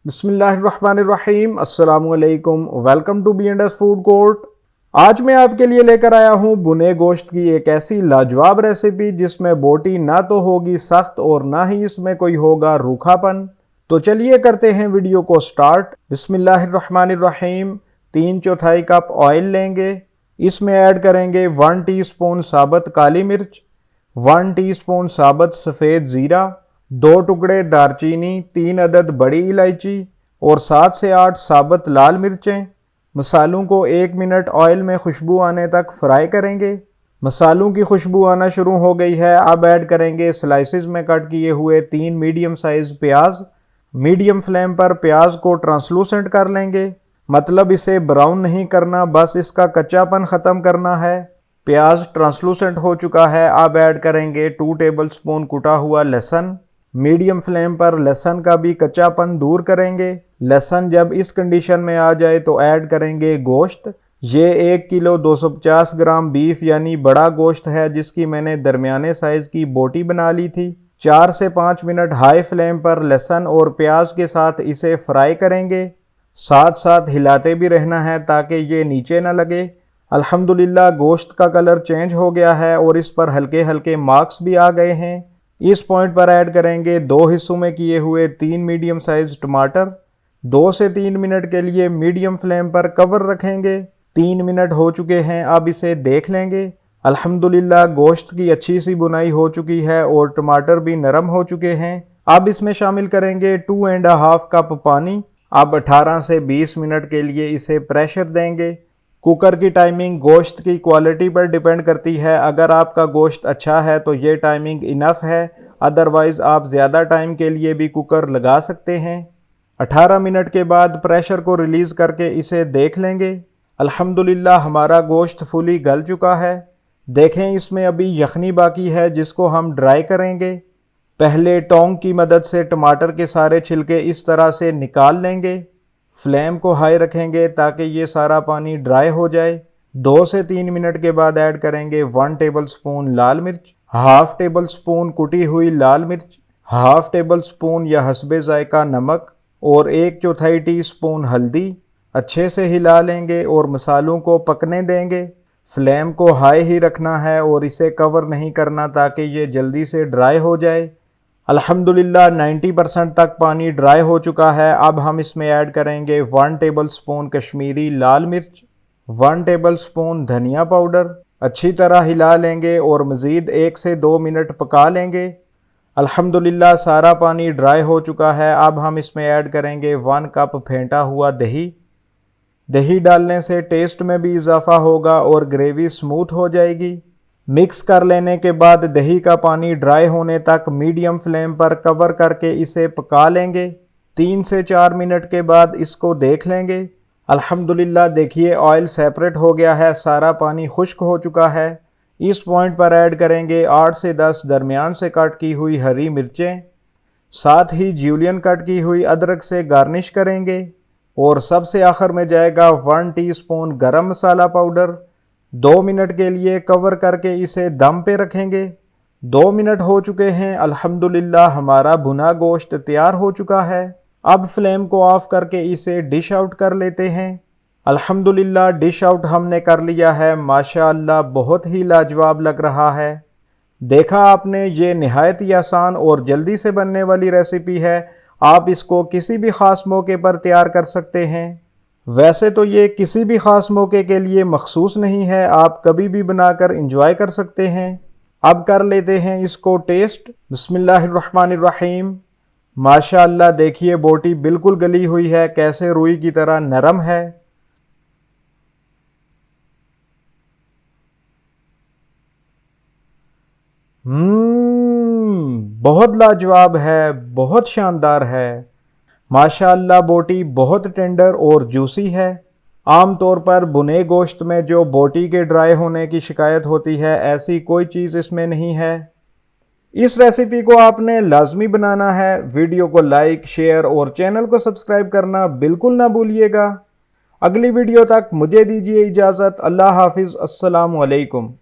बिस्मिल्लाहिर्रहमानिर्रहीम अस्सलामुअलैकुम। Welcome to B&S food court. आज मैं आपके लिए लेकर आया हूँ भुने गोश्त की एक ऐसी लाजवाब रेसिपी जिसमें बोटी ना तो होगी सख्त और ना ही इसमें कोई होगा रूखापन। तो चलिए करते हैं वीडियो को स्टार्ट। बिस्मिल्लाहिर्रहमानिर्रहीम। 3/4 कप ऑयल लेंगे। इसमें ऐड करेंगे 1 टीस्पून साबुत काली मिर्च, 1 टीस्पून साबुत सफ़ेद ज़ीरा, 2 टुकड़े दारचीनी, 3 अदद बड़ी इलायची और 7 से 8 साबुत लाल मिर्चें। मसालों को 1 मिनट ऑयल में खुशबू आने तक फ्राई करेंगे। मसालों की खुशबू आना शुरू हो गई है। अब ऐड करेंगे स्लाइसिस में कट किए हुए 3 मीडियम साइज प्याज। मीडियम फ्लेम पर प्याज को ट्रांसलूसेंट कर लेंगे, मतलब इसे ब्राउन नहीं करना, बस इसका कच्चापन ख़त्म करना है। प्याज ट्रांसलूसेंट हो चुका है। अब ऐड करेंगे 2 टेबलस्पून कुटा हुआ लहसुन। मीडियम फ्लेम पर लहसुन का भी कच्चापन दूर करेंगे। लहसुन जब इस कंडीशन में आ जाए तो ऐड करेंगे गोश्त। ये 1 किलो 250 ग्राम बीफ यानी बड़ा गोश्त है, जिसकी मैंने दरमियाने साइज़ की बोटी बना ली थी। 4 से 5 मिनट हाई फ्लेम पर लहसुन और प्याज के साथ इसे फ्राई करेंगे। साथ साथ हिलाते भी रहना है ताकि ये नीचे ना लगे। अल्हम्दुलिल्लाह गोश्त का कलर चेंज हो गया है और इस पर हल्के हल्के मार्क्स भी आ गए हैं। इस पॉइंट पर ऐड करेंगे 2 हिस्सों में किए हुए 3 मीडियम साइज टमाटर। 2 से 3 मिनट के लिए मीडियम फ्लेम पर कवर रखेंगे। 3 मिनट हो चुके हैं। अब इसे देख लेंगे। अल्हम्दुलिल्लाह गोश्त की अच्छी सी बुनाई हो चुकी है और टमाटर भी नरम हो चुके हैं। अब इसमें शामिल करेंगे 2.5 कप पानी। अब 18 से 20 मिनट के लिए इसे प्रेशर देंगे। कुकर की टाइमिंग गोश्त की क्वालिटी पर डिपेंड करती है। अगर आपका गोश्त अच्छा है तो ये टाइमिंग इनफ है, अदरवाइज़ आप ज़्यादा टाइम के लिए भी कुकर लगा सकते हैं। 18 मिनट के बाद प्रेशर को रिलीज़ करके इसे देख लेंगे। अल्हम्दुलिल्लाह हमारा गोश्त फुली गल चुका है। देखें इसमें अभी यखनी बाकी है जिसको हम ड्राई करेंगे। पहले टोंग की मदद से टमाटर के सारे छिलके इस तरह से निकाल लेंगे। फ्लेम को हाई रखेंगे ताकि ये सारा पानी ड्राई हो जाए। 2 से 3 मिनट के बाद ऐड करेंगे 1 टेबलस्पून लाल मिर्च, हाफ टेबल स्पून कुटी हुई लाल मिर्च, हाफ टेबल स्पून या हस्बे जायका नमक और 1/4 टीस्पून हल्दी। अच्छे से हिला लेंगे और मसालों को पकने देंगे। फ्लेम को हाई ही रखना है और इसे कवर नहीं करना ताकि ये जल्दी से ड्राई हो जाए। अल्हम्दुलिल्लाह 90% तक पानी ड्राई हो चुका है। अब हम इसमें ऐड करेंगे 1 टेबलस्पून कश्मीरी लाल मिर्च, 1 टेबलस्पून धनिया पाउडर। अच्छी तरह हिला लेंगे और मज़ीद 1 से 2 मिनट पका लेंगे। अल्हम्दुलिल्लाह सारा पानी ड्राई हो चुका है। अब हम इसमें ऐड करेंगे 1 कप फेंटा हुआ दही। दही डालने से टेस्ट में भी इजाफा होगा और ग्रेवी स्मूथ हो जाएगी। मिक्स कर लेने के बाद दही का पानी ड्राई होने तक मीडियम फ्लेम पर कवर करके इसे पका लेंगे। 3 से 4 मिनट के बाद इसको देख लेंगे। अल्हम्दुलिल्लाह देखिए ऑयल सेपरेट हो गया है, सारा पानी खुश्क हो चुका है। इस पॉइंट पर ऐड करेंगे 8 से 10 दरमियान से कट की हुई हरी मिर्चें। साथ ही ज्यूलियन कट की हुई अदरक से गार्निश करेंगे और सबसे आखिर में जाएगा 1 टीस्पून गरम मसाला पाउडर। 2 मिनट के लिए कवर करके इसे दम पे रखेंगे। 2 मिनट हो चुके हैं। अल्हम्दुलिल्लाह हमारा भुना गोश्त तैयार हो चुका है। अब फ्लेम को ऑफ करके इसे डिश आउट कर लेते हैं। अल्हम्दुलिल्लाह डिश आउट हमने कर लिया है। माशाअल्लाह बहुत ही लाजवाब लग रहा है। देखा आपने, ये निहायत ही आसान और जल्दी से बनने वाली रेसिपी है। आप इसको किसी भी ख़ास मौके पर तैयार कर सकते हैं। वैसे तो ये किसी भी ख़ास मौके के लिए मखसूस नहीं है, आप कभी भी बनाकर इंजॉय कर सकते हैं। अब कर लेते हैं इसको टेस्ट। बिस्मिल्लाहिर्रहमानिर्रहीम। माशाअल्लाह देखिए बोटी बिल्कुल गली हुई है, कैसे रुई की तरह नरम है। बहुत लाजवाब है, बहुत शानदार है। माशाअल्लाह बोटी बहुत टेंडर और जूसी है। आमतौर पर भुने गोश्त में जो बोटी के ड्राई होने की शिकायत होती है, ऐसी कोई चीज़ इसमें नहीं है। इस रेसिपी को आपने लाजमी बनाना है। वीडियो को लाइक, शेयर और चैनल को सब्सक्राइब करना बिल्कुल ना भूलिएगा। अगली वीडियो तक मुझे दीजिए इजाज़त। अल्लाह हाफिज़। अस्सलामु अलैकुम।